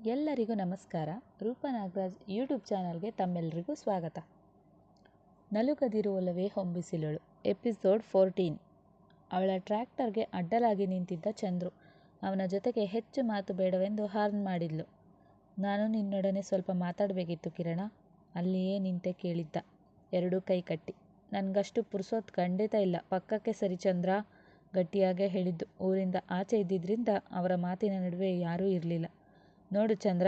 ಎಲ್ಲರಿಗೂ ನಮಸ್ಕಾರ. ರೂಪಾ ನಾಗರಾಜ್ ಯೂಟ್ಯೂಬ್ ಚಾನಲ್ಗೆ ತಮ್ಮೆಲ್ಲರಿಗೂ ಸ್ವಾಗತ. ನಲುಗದಿರುವಲ್ಲವೇ ಹೊಂಬಿಸಿಲಳು ಎಪಿಸೋಡ್ 14. ಅವಳ ಟ್ರ್ಯಾಕ್ಟರ್ಗೆ ಅಡ್ಡಲಾಗಿ ನಿಂತಿದ್ದ ಚಂದ್ರು ಅವನ ಜೊತೆಗೆ ಹೆಚ್ಚು ಮಾತು ಬೇಡವೆಂದು ಹಾರ್ನ್ ಮಾಡಿದ್ಲು. ನಾನು ನಿನ್ನೊಡನೆ ಸ್ವಲ್ಪ ಮಾತಾಡಬೇಕಿತ್ತು ಕಿರಣ. ಅಲ್ಲಿಯೇ ನಿಂತೆ ಕೇಳಿದ್ದ, ಎರಡೂ ಕೈ ಕಟ್ಟಿ. ನನಗಷ್ಟು ಪುರ್ಸೋತ್ ಖಂಡಿತ ಇಲ್ಲ, ಪಕ್ಕಕ್ಕೆ ಸರಿ ಚಂದ್ರ, ಗಟ್ಟಿಯಾಗೇ ಹೇಳಿದ್ದು. ಊರಿಂದ ಆಚೆ ಇದ್ದಿದ್ದರಿಂದ ಅವರ ಮಾತಿನ ನಡುವೆ ಯಾರೂ ಇರಲಿಲ್ಲ. ನೋಡು ಚಂದ್ರ,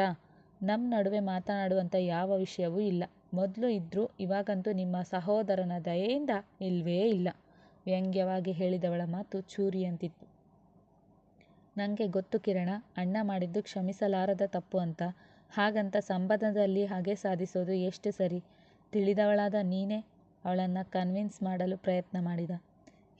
ನಮ್ಮ ನಡುವೆ ಮಾತನಾಡುವಂಥ ಯಾವ ವಿಷಯವೂ ಇಲ್ಲ. ಮೊದಲು ಇದ್ದರೂ ಇವಾಗಂತೂ ನಿಮ್ಮ ಸಹೋದರನ ದಯೆಯಿಂದ ಇಲ್ವೇ ಇಲ್ಲ. ವ್ಯಂಗ್ಯವಾಗಿ ಹೇಳಿದವಳ ಮಾತು ಚೂರಿ ಅಂತಿತ್ತು. ನನಗೆ ಗೊತ್ತು ಕಿರಣ, ಅಣ್ಣ ಮಾಡಿದ್ದು ಕ್ಷಮಿಸಲಾರದ ತಪ್ಪು ಅಂತ. ಹಾಗಂತ ಸಂಬಂಧದಲ್ಲಿ ಹಾಗೆ ಸಾಧಿಸೋದು ಎಷ್ಟು ಸರಿ? ತಿಳಿದವಳಾದ ನೀನೇ ಅವಳನ್ನು ಕನ್ವಿನ್ಸ್ ಮಾಡಲು ಪ್ರಯತ್ನ ಮಾಡಿದ.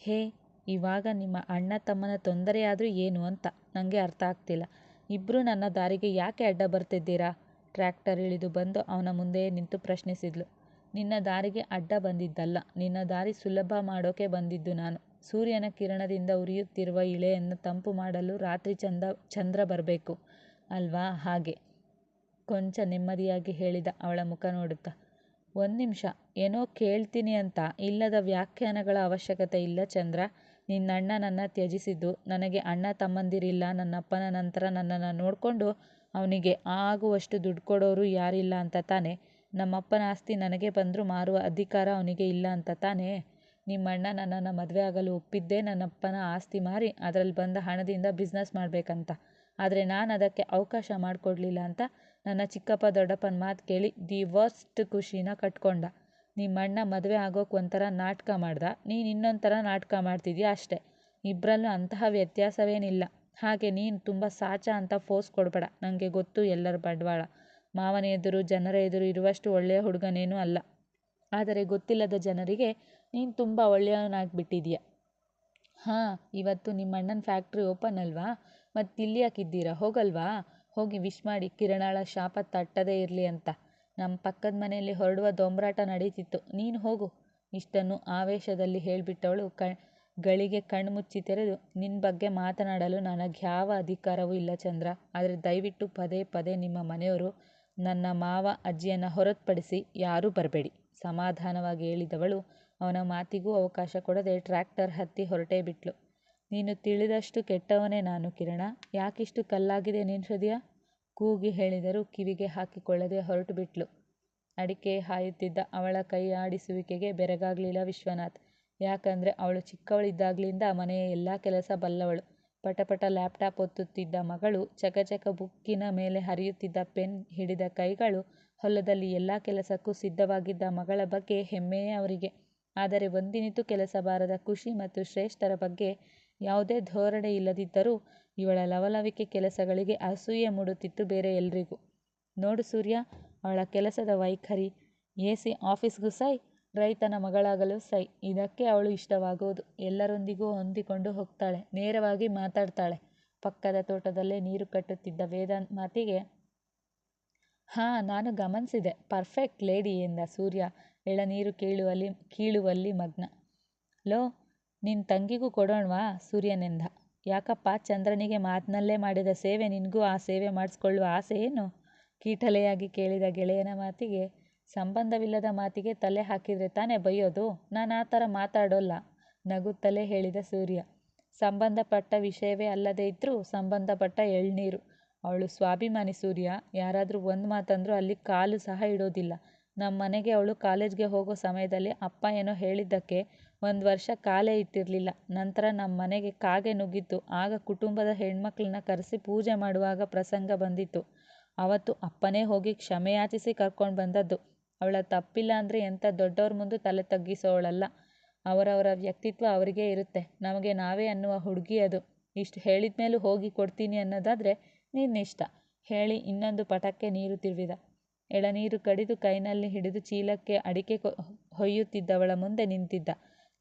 ಹೇ, ಇವಾಗ ನಿಮ್ಮ ಅಣ್ಣ ತಮ್ಮನ ತೊಂದರೆಯಾದರೂ ಏನು ಅಂತ ನನಗೆ ಅರ್ಥ ಆಗ್ತಿಲ್ಲ. ಇಬ್ಬರೂ ನನ್ನ ದಾರಿಗೆ ಯಾಕೆ ಅಡ್ಡ ಬರ್ತಿದ್ದೀರಾ? ಟ್ರ್ಯಾಕ್ಟರ್ ಇಳಿದು ಬಂದು ಅವನ ಮುಂದೆಯೇ ನಿಂತು ಪ್ರಶ್ನಿಸಿದ್ಲು. ನಿನ್ನ ದಾರಿಗೆ ಅಡ್ಡ ಬಂದಿದ್ದಲ್ಲ, ನಿನ್ನ ದಾರಿ ಸುಲಭ ಮಾಡೋಕೆ ಬಂದಿದ್ದು ನಾನು. ಸೂರ್ಯನ ಕಿರಣದಿಂದ ಉರಿಯುತ್ತಿರುವ ಇಳೆಯನ್ನು ತಂಪು ಮಾಡಲು ರಾತ್ರಿ ಚಂದ್ರ ಬರಬೇಕು ಅಲ್ವಾ? ಹಾಗೆ ಕೊಂಚ ನೆಮ್ಮದಿಯಾಗಿ ಹೇಳಿದ ಅವಳ ಮುಖ ನೋಡುತ್ತಾ. ಒಂದು ನಿಮಿಷ, ಏನೋ ಕೇಳ್ತೀನಿ ಅಂತ ಇಲ್ಲದ ವ್ಯಾಖ್ಯಾನಗಳ ಅವಶ್ಯಕತೆ ಇಲ್ಲ ಚಂದ್ರ. ನಿನ್ನಣ್ಣ ನನ್ನ ತ್ಯಜಿಸಿದ್ದು, ನನಗೆ ಅಣ್ಣ ತಮ್ಮಂದಿರಿಲ್ಲ, ನನ್ನಪ್ಪನ ನಂತರ ನನ್ನನ್ನು ನೋಡಿಕೊಂಡು ಅವನಿಗೆ ಆಗುವಷ್ಟು ದುಡ್ಡು ಕೊಡೋರು ಯಾರಿಲ್ಲ ಅಂತ ತಾನೇ? ನಮ್ಮಪ್ಪನ ಆಸ್ತಿ ನನಗೆ ಬಂದರೂ ಮಾರುವ ಅಧಿಕಾರ ಅವನಿಗೆ ಇಲ್ಲ ಅಂತ ತಾನೇ? ನಿಮ್ಮಣ್ಣ ನನ್ನನ್ನು ಮದುವೆ ಆಗಲು ಒಪ್ಪಿದ್ದೇ ನನ್ನಪ್ಪನ ಆಸ್ತಿ ಮಾರಿ ಅದರಲ್ಲಿ ಬಂದ ಹಣದಿಂದ ಬಿಸ್ನೆಸ್ ಮಾಡಬೇಕಂತ. ಆದರೆ ನಾನು ಅದಕ್ಕೆ ಅವಕಾಶ ಮಾಡಿಕೊಡ್ಲಿಲ್ಲ ಅಂತ ನನ್ನ ಚಿಕ್ಕಪ್ಪ ದೊಡ್ಡಪ್ಪನ ಮಾತು ಕೇಳಿ ದಿ ವರ್ಸ್ಟ್ ಖುಷಿನ ಕಟ್ಕೊಂಡ. ನಿಮ್ಮಣ್ಣ ಮದುವೆ ಆಗೋಕೆ ಒಂಥರ ನಾಟಕ ಮಾಡ್ದ, ನೀನು ಇನ್ನೊಂಥರ ನಾಟಕ ಮಾಡ್ತಿದ್ಯಾ ಅಷ್ಟೇ. ಇಬ್ಬರಲ್ಲೂ ಅಂತಹ ವ್ಯತ್ಯಾಸವೇನಿಲ್ಲ. ಹಾಗೆ ನೀನು ತುಂಬ ಸಾಚ ಅಂತ ಫೋರ್ಸ್ ಕೊಡಬೇಡ. ನನಗೆ ಗೊತ್ತು ಎಲ್ಲರ ಬಂಡವಾಳ. ಮಾವನ ಎದುರು ಜನರ ಎದುರು ಇರುವಷ್ಟು ಒಳ್ಳೆಯ ಹುಡುಗನೇನೂ ಅಲ್ಲ. ಆದರೆ ಗೊತ್ತಿಲ್ಲದ ಜನರಿಗೆ ನೀನು ತುಂಬ ಒಳ್ಳೆಯವನಾಗ್ಬಿಟ್ಟಿದೀಯ. ಹಾಂ, ಇವತ್ತು ನಿಮ್ಮಣ್ಣನ ಫ್ಯಾಕ್ಟ್ರಿ ಓಪನ್ ಅಲ್ವಾ? ಮತ್ತು ಇಲ್ಲಿ ಯಾಕಿದ್ದೀರಾ? ಹೋಗಲ್ವಾ? ಹೋಗಿ ವಿಶ್ ಮಾಡಿ, ಕಿರಣಳ ಶಾಪ ತಟ್ಟದೇ ಇರಲಿ ಅಂತ. ನಮ್ಮ ಪಕ್ಕದ ಮನೆಯಲ್ಲಿ ಹೊರಡುವ ದೊಂಬರಾಟ ನಡೀತಿತ್ತು, ನೀನು ಹೋಗು. ಇಷ್ಟನ್ನು ಆವೇಶದಲ್ಲಿ ಹೇಳಿಬಿಟ್ಟವಳು ಗಳಿಗೆ ಕಣ್ಮುಚ್ಚಿ ತೆರೆದು, ನಿನ್ನ ಬಗ್ಗೆ ಮಾತನಾಡಲು ನನಗ್ಯಾವ ಅಧಿಕಾರವೂ ಇಲ್ಲ ಚಂದ್ರ. ಆದರೆ ದಯವಿಟ್ಟು ಪದೇ ಪದೇ ನಿಮ್ಮ ಮನೆಯವರು, ನನ್ನ ಮಾವ ಅಜ್ಜಿಯನ್ನು ಹೊರತುಪಡಿಸಿ ಯಾರೂ ಬರಬೇಡಿ, ಸಮಾಧಾನವಾಗಿ ಹೇಳಿದವಳು ಅವನ ಮಾತಿಗೂ ಅವಕಾಶ ಕೊಡದೆ ಟ್ರ್ಯಾಕ್ಟರ್ ಹತ್ತಿ ಹೊರಟೇ ಬಿಟ್ಲು. ನೀನು ತಿಳಿದಷ್ಟು ಕೆಟ್ಟವನೇ ನಾನು ಕಿರಣ. ಯಾಕಿಷ್ಟು ಕಲ್ಲಾಗಿದೆ ನಿನ್ನ ಹೃದಯ? ಕೂಗಿ ಹೇಳಿದರೂ ಕಿವಿಗೆ ಹಾಕಿಕೊಳ್ಳದೆ ಹೊರಟು ಬಿಟ್ಲು. ಅಡಿಕೆ ಹಾಯುತ್ತಿದ್ದ ಅವಳ ಕೈ ಆಡಿಸುವಿಕೆಗೆ ಬೆರಗಾಗಲಿಲ್ಲ ವಿಶ್ವನಾಥ್. ಯಾಕಂದರೆ ಅವಳು ಚಿಕ್ಕವಳಿದ್ದಾಗಲಿಂದ ಮನೆಯ ಎಲ್ಲ ಕೆಲಸ ಬಲ್ಲವಳು. ಪಟಪಟ ಲ್ಯಾಪ್ಟಾಪ್ ಒತ್ತುತ್ತಿದ್ದ ಮಗಳು, ಚಕಚಕ ಬುಕ್ಕಿನ ಮೇಲೆ ಹರಿಯುತ್ತಿದ್ದ ಪೆನ್ ಹಿಡಿದ ಕೈಗಳು, ಹೊಲದಲ್ಲಿ ಎಲ್ಲ ಕೆಲಸಕ್ಕೂ ಸಿದ್ಧವಾಗಿದ್ದ ಮಗಳ ಬಗ್ಗೆ ಹೆಮ್ಮೆಯೇ ಅವರಿಗೆ. ಆದರೆ ಒಂದಿನಿತೂ ಕೆಲಸ ಬಾರದ ಖುಷಿ ಮತ್ತು ಶ್ರೇಷ್ಠರ ಬಗ್ಗೆ ಯಾವುದೇ ಧೋರಣೆ ಇಲ್ಲದಿದ್ದರೂ ಇವಳ ಲವಲವಿಕೆ ಕೆಲಸಗಳಿಗೆ ಅಸೂಯೆ ಮೂಡುತ್ತಿತ್ತು ಬೇರೆ ಎಲ್ರಿಗೂ. ನೋಡು ಸೂರ್ಯ, ಅವಳ ಕೆಲಸದ ವೈಖರಿ. AC ಆಫೀಸ್ಗೂ ಸೈ, ರೈತನ ಮಗಳಾಗಲು ಸೈ. ಇದಕ್ಕೆ ಅವಳು ಇಷ್ಟವಾಗೋದು. ಎಲ್ಲರೊಂದಿಗೂ ಹೊಂದಿಕೊಂಡು ಹೋಗ್ತಾಳೆ, ನೇರವಾಗಿ ಮಾತಾಡ್ತಾಳೆ. ಪಕ್ಕದ ತೋಟದಲ್ಲೇ ನೀರು ಕಟ್ಟುತ್ತಿದ್ದ ವೇದಾಂತ್ ಮಾತಿಗೆ, ಹಾಂ, ನಾನು ಗಮನಿಸಿದೆ, ಪರ್ಫೆಕ್ಟ್ ಲೇಡಿ ಎಂದ ಸೂರ್ಯ ಎಳನೀರು ಕೀಳುವಲ್ಲಿ ಮಗ್ನ. ಲೋ, ನಿನ್ನ ತಂಗಿಗೂ ಕೊಡೋಣವಾ? ಸೂರ್ಯನೆಂದ. ಯಾಕಪ್ಪ, ಚಂದ್ರನಿಗೆ ಮಾತಿನಲ್ಲೇ ಮಾಡಿದ ಸೇವೆ ನಿನಗೂ ಆ ಸೇವೆ ಮಾಡಿಸ್ಕೊಳ್ಳುವ ಆಸೆ ಏನು? ಕೀಟಲೆಯಾಗಿ ಕೇಳಿದ ಗೆಳೆಯನ ಮಾತಿಗೆ, ಸಂಬಂಧವಿಲ್ಲದ ಮಾತಿಗೆ ತಲೆ ಹಾಕಿದರೆ ತಾನೇ ಬೈಯೋದು? ನಾನು ಆ ಥರ ಮಾತಾಡೋಲ್ಲ, ನಗುತ್ತಲೇ ಹೇಳಿದ ಸೂರ್ಯ. ಸಂಬಂಧಪಟ್ಟ ವಿಷಯವೇ ಅಲ್ಲದೇ ಇದ್ದರೂ ಸಂಬಂಧಪಟ್ಟ ಎಳ್ನೀರು. ಅವಳು ಸ್ವಾಭಿಮಾನಿ ಸೂರ್ಯ. ಯಾರಾದರೂ ಒಂದು ಮಾತಂದ್ರೂ ಅಲ್ಲಿ ಕಾಲು ಸಹ ಇಡೋದಿಲ್ಲ. ನಮ್ಮ ಮನೆಗೆ ಅವಳು ಕಾಲೇಜ್ಗೆ ಹೋಗೋ ಸಮಯದಲ್ಲಿ ಅಪ್ಪ ಏನೋ ಹೇಳಿದ್ದಕ್ಕೆ 1 ವರ್ಷ ಕಾಲೇ ಇಟ್ಟಿರಲಿಲ್ಲ. ನಂತರ ನಮ್ಮ ಮನೆಗೆ ಕಾಗೆ ನುಗ್ಗಿತ್ತು. ಆಗ ಕುಟುಂಬದ ಹೆಣ್ಮಕ್ಳನ್ನ ಕರೆಸಿ ಪೂಜೆ ಮಾಡುವಾಗ ಪ್ರಸಂಗ ಬಂದಿತ್ತು. ಅವತ್ತು ಅಪ್ಪನೇ ಹೋಗಿ ಕ್ಷಮೆ ಯಾಚಿಸಿ ಕರ್ಕೊಂಡು ಬಂದದ್ದು. ಅವಳ ತಪ್ಪಿಲ್ಲ ಅಂದರೆ ಎಂಥ ದೊಡ್ಡವ್ರ ಮುಂದೆ ತಲೆ ತಗ್ಗಿಸೋಳಲ್ಲ. ಅವರವರ ವ್ಯಕ್ತಿತ್ವ ಅವರಿಗೇ ಇರುತ್ತೆ. ನಮಗೆ ನಾವೇ ಅನ್ನುವ ಹುಡುಗಿ ಅದು. ಇಷ್ಟು ಹೇಳಿದ ಮೇಲೂ ಹೋಗಿ ಕೊಡ್ತೀನಿ ಅನ್ನೋದಾದರೆ ನಿನ್ನಿಷ್ಟ, ಹೇಳಿ ಇನ್ನೊಂದು ಪಟಕ್ಕೆ ನೀರು ತಿರುವಿದ. ಎಳನೀರು ಕಡಿದು ಕೈನಲ್ಲಿ ಹಿಡಿದು ಚೀಲಕ್ಕೆ ಅಡಿಕೆ ಹೊಯ್ಯುತ್ತಿದ್ದವಳ ಮುಂದೆ ನಿಂತಿದ್ದ.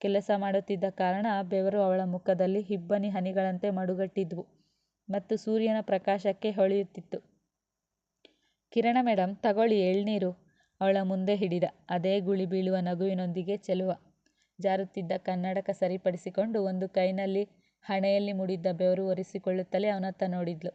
ಕೆಲಸ ಮಾಡುತ್ತಿದ್ದ ಕಾರಣ ಬೆವರು ಅವಳ ಮುಖದಲ್ಲಿ ಹಿಬ್ಬನಿ ಹನಿಗಳಂತೆ ಮಡುಗಟ್ಟಿದ್ವು ಮತ್ತು ಸೂರ್ಯನ ಪ್ರಕಾಶಕ್ಕೆ ಹೊಳೆಯುತ್ತಿತ್ತು. ಕಿರಣ ಮೇಡಮ್, ತಗೊಳ್ಳಿ ಎಳ್ನೀರು. ಅವಳ ಮುಂದೆ ಹಿಡಿದ. ಅದೇ ಗುಳಿ ಬೀಳುವ ನಗುವಿನೊಂದಿಗೆ ಚೆಲುವ. ಜಾರುತ್ತಿದ್ದ ಕನ್ನಡಕ ಸರಿಪಡಿಸಿಕೊಂಡು ಒಂದು ಕೈನಲ್ಲಿ ಹಣೆಯಲ್ಲಿ ಮುಡಿದ್ದ ಬೆವರು ಒರೆಸಿಕೊಳ್ಳುತ್ತಲೇ ಅವನತ್ತ ನೋಡಿದ್ಲು.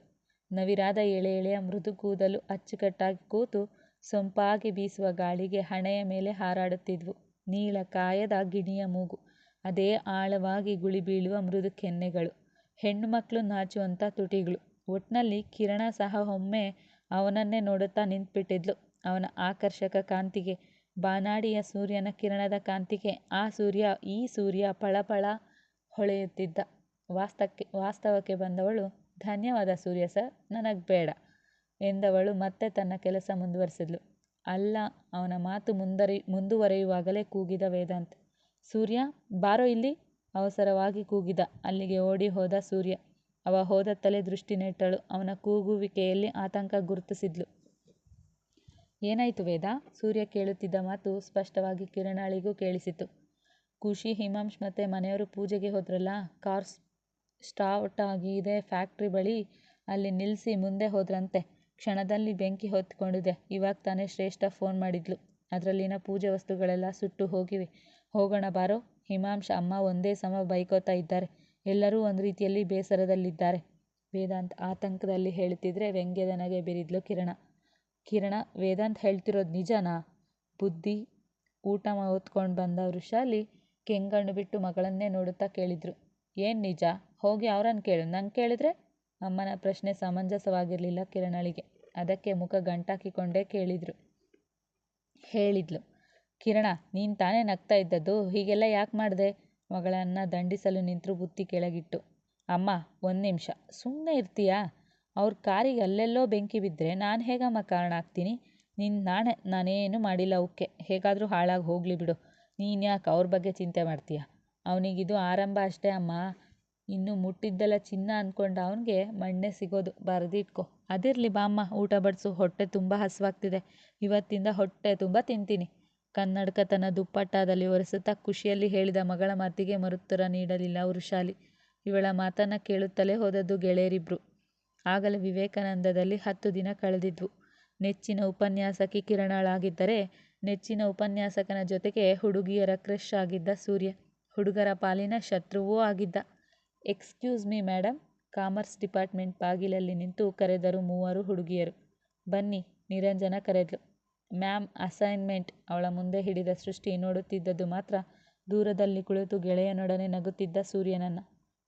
ನವಿರಾದ ಎಳೆ ಎಳೆಯ ಮೃದು ಕೂದಲು ಅಚ್ಚುಕಟ್ಟಾಗಿ ಕೂತು ಸೊಂಪಾಗಿ ಬೀಸುವ ಗಾಳಿಗೆ ಹಣೆಯ ಮೇಲೆ ಹಾರಾಡುತ್ತಿದ್ವು. ನೀಳ ಕಾಯದ ಗಿಣಿಯ ಮೂಗು, ಅದೇ ಆಳವಾಗಿ ಗುಳಿ ಬೀಳುವ ಮೃದು ಕೆನ್ನೆಗಳು, ಹೆಣ್ಣು ಮಕ್ಕಳು ನಾಚುವಂಥ ತುಟಿಗಳು. ಒಟ್ನಲ್ಲಿ ಕಿರಣ ಸಹ ಒಮ್ಮೆ ಅವನನ್ನೇ ನೋಡುತ್ತಾ ನಿಂತ್ಬಿಟ್ಟಿದ್ಲು. ಅವನ ಆಕರ್ಷಕ ಕಾಂತಿಗೆ, ಬಾನಾಡಿಯ ಸೂರ್ಯನ ಕಿರಣದ ಕಾಂತಿಗೆ ಈ ಸೂರ್ಯ ಫಳಫಳ ಹೊಳೆಯುತ್ತಿದ್ದ. ವಾಸ್ತವಕ್ಕೆ ಬಂದವಳು, ಧನ್ಯವಾದ ಸೂರ್ಯ ಸರ್, ನನಗೆ ಬೇಡ ಎಂದವಳು ಮತ್ತೆ ತನ್ನ ಕೆಲಸ ಮುಂದುವರಿಸಿದ್ಲು. ಅಲ್ಲ, ಅವನ ಮಾತು ಮುಂದುವರೆಯುವಾಗಲೇ ಕೂಗಿದ ವೇದಾಂತ್. ಸೂರ್ಯ, ಬಾರೋ ಇಲ್ಲಿ, ಅವಸರವಾಗಿ ಕೂಗಿದ. ಅಲ್ಲಿಗೆ ಓಡಿ ಹೋದ ಸೂರ್ಯ. ಅವ ಹೋದತ್ತಲೇ ದೃಷ್ಟಿ ನೆಟ್ಟಳು. ಅವನ ಕೂಗುವಿಕೆಯಲ್ಲಿ ಆತಂಕ ಗುರುತಿಸಿದ್ಲು. ಏನಾಯ್ತು ವೇದ? ಸೂರ್ಯ ಕೇಳುತ್ತಿದ್ದ ಮಾತು ಸ್ಪಷ್ಟವಾಗಿ ಕಿರಣಳಿಗೂ ಕೇಳಿಸಿತು. ಖುಷಿ, ಹಿಮಾಂಶ್ ಮತ್ತೆ ಮನೆಯವರು ಪೂಜೆಗೆ ಹೋದ್ರಲ್ಲ, ಕಾರ್ ಸ್ಟಾರ್ಟ್ ಆಗಿದೆ ಫ್ಯಾಕ್ಟ್ರಿ ಬಳಿ, ಅಲ್ಲಿ ನಿಲ್ಲಿಸಿ ಮುಂದೆ ಹೋದ್ರಂತೆ. ಕ್ಷಣದಲ್ಲಿ ಬೆಂಕಿ ಹೊತ್ಕೊಂಡಿದೆ. ಇವಾಗ ತಾನೇ ಶ್ರೇಷ್ಠ ಫೋನ್ ಮಾಡಿದ್ಲು. ಅದರಲ್ಲಿನ ಪೂಜೆ ವಸ್ತುಗಳೆಲ್ಲ ಸುಟ್ಟು ಹೋಗಿವೆ. ಹೋಗೋಣ ಬಾರೋ. ಹಿಮಾಂಶ್ ಅಮ್ಮ ಒಂದೇ ಸಮ ಬೈಕೋತಾ ಇದ್ದಾರೆ. ಎಲ್ಲರೂ ಒಂದು ರೀತಿಯಲ್ಲಿ ಬೇಸರದಲ್ಲಿದ್ದಾರೆ. ವೇದಾಂತ್ ಆತಂಕದಲ್ಲಿ ಹೇಳುತ್ತಿದ್ರೆ ವ್ಯಂಗ್ಯದ ನಗೆ ಬೀರಿದ್ಲು ಕಿರಣ, ವೇದಾಂತ್ ಹೇಳ್ತಿರೋದು ನಿಜನಾ? ಬುದ್ಧಿ ಊಟ ಹೊತ್ಕೊಂಡು ಬಂದ ವೃಷಾಲಿ ಕೆಂಗಣ್ಣು ಬಿಟ್ಟು ಮಗಳನ್ನೇ ನೋಡುತ್ತಾ ಕೇಳಿದ್ರು. ಏನು ನಿಜ? ಹೋಗಿ ಅವ್ರನ್ನ ಕೇಳು, ನಂಗೆ ಕೇಳಿದ್ರೆ? ಅಮ್ಮನ ಪ್ರಶ್ನೆ ಸಮಂಜಸವಾಗಿರಲಿಲ್ಲ ಕಿರಣಳಿಗೆ. ಅದಕ್ಕೆ ಮುಖ ಗಂಟಾಕಿಕೊಂಡೇ ಹೇಳಿದ್ಲು. ಕಿರಣ, ನೀನು ತಾನೇ ನಗ್ತಾ ಇದ್ದದ್ದು, ಹೀಗೆಲ್ಲ ಯಾಕೆ ಮಾಡಿದೆ? ಮಗಳನ್ನ ದಂಡಿಸಲು ನಿಂತರೂ ಬುತ್ತಿ ಕೆಳಗಿಟ್ಟು. ಅಮ್ಮ, ಒಂದು ನಿಮಿಷ ಸುಮ್ಮನೆ ಇರ್ತೀಯಾ? ಅವ್ರ ಕಾರಿಗೆ ಅಲ್ಲೆಲ್ಲೋ ಬೆಂಕಿ ಬಿದ್ದರೆ ನಾನು ಹೇಗಮ್ಮ ಕಾರಣ ಆಗ್ತೀನಿ? ನಾನೇನು ಮಾಡಿಲ್ಲ ಅವಕ್ಕೆ. ಹೇಗಾದರೂ ಹಾಳಾಗಿ ಹೋಗಲಿ ಬಿಡು. ನೀನು ಯಾಕೆ ಅವ್ರ ಬಗ್ಗೆ ಚಿಂತೆ ಮಾಡ್ತೀಯ? ಅವನಿಗಿದು ಆರಂಭ ಅಷ್ಟೇ ಅಮ್ಮ. ಇನ್ನು ಮುಟ್ಟಿದ್ದೆಲ್ಲ ಚಿನ್ನ ಅಂದ್ಕೊಂಡ ಅವನಿಗೆ ಮಣ್ಣೆ ಸಿಗೋದು, ಬರೆದಿಟ್ಕೊ. ಅದಿರಲಿ ಬಾಮ್ಮ, ಊಟ ಬಡಿಸು, ಹೊಟ್ಟೆ ತುಂಬ ಹಸಿವಾಗ್ತಿದೆ. ಇವತ್ತಿಂದ ಹೊಟ್ಟೆ ತುಂಬ ತಿಂತೀನಿ. ಕನ್ನಡಕ ತನ್ನ ದುಪ್ಪಟ್ಟಾದಲ್ಲಿ ಒರೆಸುತ್ತಾ ಖುಷಿಯಲ್ಲಿ ಹೇಳಿದ ಮಗಳ ಮಾತಿಗೆ ಮರುತ್ತರ ನೀಡಲಿಲ್ಲ ವೃಷಾಲಿ. ಇವಳ ಮಾತನ್ನ ಕೇಳುತ್ತಲೇ ಹೋದದ್ದು ಗೆಳೆಯರಿಬ್ರು. ಆಗಲೇ ವಿವೇಕಾನಂದದಲ್ಲಿ 10 ದಿನ ಕಳೆದಿದ್ವು. ನೆಚ್ಚಿನ ಉಪನ್ಯಾಸಕಿ ಕಿರಣಳಾಗಿದ್ದರೆ, ನೆಚ್ಚಿನ ಉಪನ್ಯಾಸಕನ ಜೊತೆಗೆ ಹುಡುಗಿಯರ ಕ್ರಶ್ ಆಗಿದ್ದ ಸೂರ್ಯ, ಹುಡುಗರ ಪಾಲಿನ ಶತ್ರುವೂ ಆಗಿದ್ದ. Excuse me madam, commerce department ಬಾಗಿಲಲ್ಲಿ ನಿಂತು ಕರೆದರು 3 ಹುಡುಗಿಯರು. ಬನ್ನಿ, ನಿರಂಜನ ಕರೆದ್ಲು. Ma'am, assignment. ಅವಳ ಮುಂದೆ ಹಿಡಿದ ಸೃಷ್ಟಿ ನೋಡುತ್ತಿದ್ದದ್ದು ಮಾತ್ರ ದೂರದಲ್ಲಿ ಕುಳಿತು ಗೆಳೆಯನೊಡನೆ ನಗುತ್ತಿದ್ದ ಸೂರ್ಯನನ್ನ.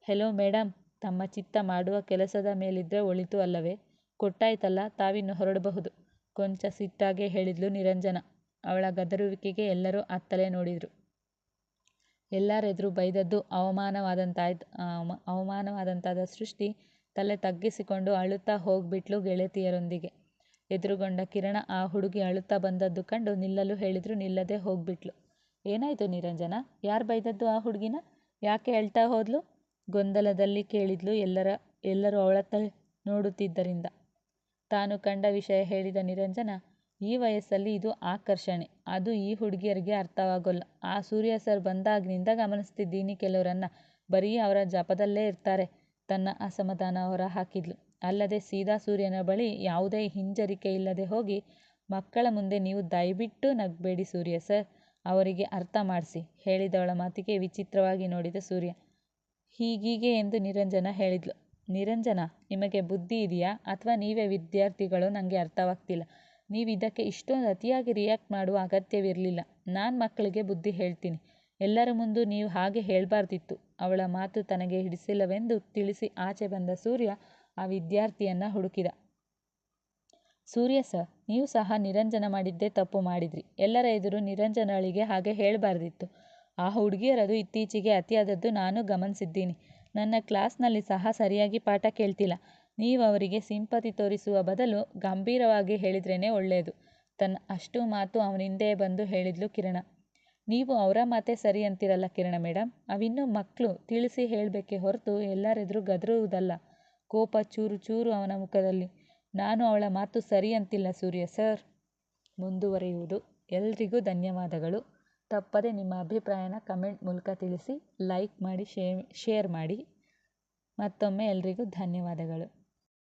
ಹೆಲೋ ಮೇಡಮ್, ತಮ್ಮ ಚಿತ್ತ ಮಾಡುವ ಕೆಲಸದ ಮೇಲಿದ್ರೆ ಒಳಿತು ಅಲ್ಲವೇ? ಕೊಟ್ಟಾಯ್ತಲ್ಲ, ತಾವಿನ್ನು ಹೊರಡಬಹುದು, ಕೊಂಚ ಸಿಟ್ಟಾಗೆ ಹೇಳಿದ್ಲು ನಿರಂಜನ. ಅವಳ ಗದರುವಿಕೆಗೆ ಎಲ್ಲರೂ ಅತ್ತಲೇ ನೋಡಿದ್ರು. ಎಲ್ಲರೆದುರು ಬೈದದ್ದು ಅವಮಾನವಾದಂತಾದ ಸೃಷ್ಟಿ ತಲೆ ತಗ್ಗಿಸಿಕೊಂಡು ಅಳುತ್ತಾ ಹೋಗ್ಬಿಟ್ಲು ಗೆಳತಿಯರೊಂದಿಗೆ. ಎದುರುಗೊಂಡ ಕಿರಣ ಆ ಹುಡುಗಿ ಅಳುತ್ತಾ ಬಂದದ್ದು ಕಂಡು ನಿಲ್ಲಲು ಹೇಳಿದ್ರು, ನಿಲ್ಲದೆ ಹೋಗ್ಬಿಟ್ಲು. ಏನಾಯ್ತು ನಿರಂಜನ? ಯಾರು ಬೈದದ್ದು ಆ ಹುಡುಗಿನ? ಯಾಕೆ ಅಳ್ತಾ ಹೋದ್ಲು? ಗೊಂದಲದಲ್ಲಿ ಕೇಳಿದ್ಲು ಎಲ್ಲರೂ ಅವಳತ್ತ ನೋಡುತ್ತಿದ್ದರಿಂದ. ತಾನು ಕಂಡ ವಿಷಯ ಹೇಳಿದ ನಿರಂಜನ, ಈ ವಯಸ್ಸಲ್ಲಿ ಇದು ಆಕರ್ಷಣೆ, ಅದು ಈ ಹುಡುಗಿಯರಿಗೆ ಅರ್ಥವಾಗೋಲ್ಲ. ಆ ಸೂರ್ಯ ಸರ್ ಬಂದಾಗಿನಿಂದ ಗಮನಿಸ್ತಿದ್ದೀನಿ ಕೆಲವರನ್ನ, ಬರೀ ಅವರ ಜಪದಲ್ಲೇ ಇರ್ತಾರೆ. ತನ್ನ ಅಸಮಾಧಾನ ಹೊರ ಹಾಕಿದ್ಲು. ಅಲ್ಲದೆ ಸೀದಾ ಸೂರ್ಯನ ಬಳಿ ಯಾವುದೇ ಹಿಂಜರಿಕೆ ಇಲ್ಲದೆ ಹೋಗಿ, ಮಕ್ಕಳ ಮುಂದೆ ನೀವು ದಯವಿಟ್ಟು ನಗಬೇಡಿ ಸೂರ್ಯ ಸರ್, ಅವರಿಗೆ ಅರ್ಥ ಮಾಡಿಸಿ, ಹೇಳಿದವಳ ಮಾತಿಗೆ ವಿಚಿತ್ರವಾಗಿ ನೋಡಿದ ಸೂರ್ಯ. ಹೀಗೀಗೆ ಎಂದು ನಿರಂಜನ ಹೇಳಿದ್ಲು. ನಿರಂಜನ, ನಿಮಗೆ ಬುದ್ಧಿ ಇದೆಯಾ ಅಥವಾ ನೀವೇ ವಿದ್ಯಾರ್ಥಿಗಳು? ನನಗೆ ಅರ್ಥವಾಗ್ತಿಲ್ಲ. ನೀವು ಇದಕ್ಕೆ ಇಷ್ಟೊಂದು ಅತಿಯಾಗಿ ರಿಯಾಕ್ಟ್ ಮಾಡುವ ಅಗತ್ಯವಿರಲಿಲ್ಲ. ನಾನು ಮಕ್ಕಳಿಗೆ ಬುದ್ಧಿ ಹೇಳ್ತೀನಿ. ಎಲ್ಲರ ಮುಂದೆ ನೀವು ಹಾಗೆ ಹೇಳಬಾರ್ದಿತ್ತು. ಅವಳ ಮಾತು ತನಗೆ ಹಿಡಿಸಿಲ್ಲವೆಂದು ತಿಳಿಸಿ ಆಚೆ ಬಂದ ಸೂರ್ಯ ಆ ವಿದ್ಯಾರ್ಥಿಯನ್ನ ಹುಡುಕಿದ. ಸೂರ್ಯ ಸರ್, ನೀವು ಸಹ ನಿರಂಜನ ಮಾಡಿದ್ದೇ ತಪ್ಪು ಮಾಡಿದ್ರಿ. ಎಲ್ಲರ ಎದುರು ನಿರಂಜನಳಿಗೆ ಹಾಗೆ ಹೇಳಬಾರ್ದಿತ್ತು. ಆ ಹುಡುಗಿಯರದು ಇತ್ತೀಚೆಗೆ ಅತಿಯಾದದ್ದು ನಾನು ಗಮನಿಸಿದ್ದೀನಿ. ನನ್ನ ಕ್ಲಾಸ್ನಲ್ಲಿ ಸಹ ಸರಿಯಾಗಿ ಪಾಠ ಕೇಳ್ತಿಲ್ಲ. ನೀವು ಅವರಿಗೆ ಸಿಂಪತಿ ತೋರಿಸುವ ಬದಲು ಗಂಭೀರವಾಗಿ ಹೇಳಿದ್ರೇನೆ ಒಳ್ಳೆಯದು. ತನ್ನ ಅಷ್ಟು ಮಾತು ಅವನಿಂದೇ ಬಂದು ಹೇಳಿದ್ಲು ಕಿರಣ. ನೀವು ಅವರ ಮಾತೇ ಸರಿ ಅಂತಿರಲ್ಲ ಕಿರಣ ಮೇಡಮ್, ಅವಿನ್ನೂ ಮಕ್ಕಳು, ತಿಳಿಸಿ ಹೇಳಬೇಕೆ ಹೊರತು ಎಲ್ಲರೆದುರು ಗದರುವುದಲ್ಲ. ಕೋಪ ಚೂರು ಚೂರು ಅವನ ಮುಖದಲ್ಲಿ. ನಾನು ಅವಳ ಮಾತು ಸರಿ ಅಂತಿಲ್ಲ ಸೂರ್ಯ ಸರ್. ಮುಂದುವರಿಯುವುದು. ಎಲ್ರಿಗೂ ಧನ್ಯವಾದಗಳು. ತಪ್ಪದೆ ನಿಮ್ಮ ಅಭಿಪ್ರಾಯನ ಕಮೆಂಟ್ ಮೂಲಕ ತಿಳಿಸಿ, ಲೈಕ್ ಮಾಡಿ, ಶೇರ್ ಮಾಡಿ. ಮತ್ತೊಮ್ಮೆ ಎಲ್ರಿಗೂ ಧನ್ಯವಾದಗಳು.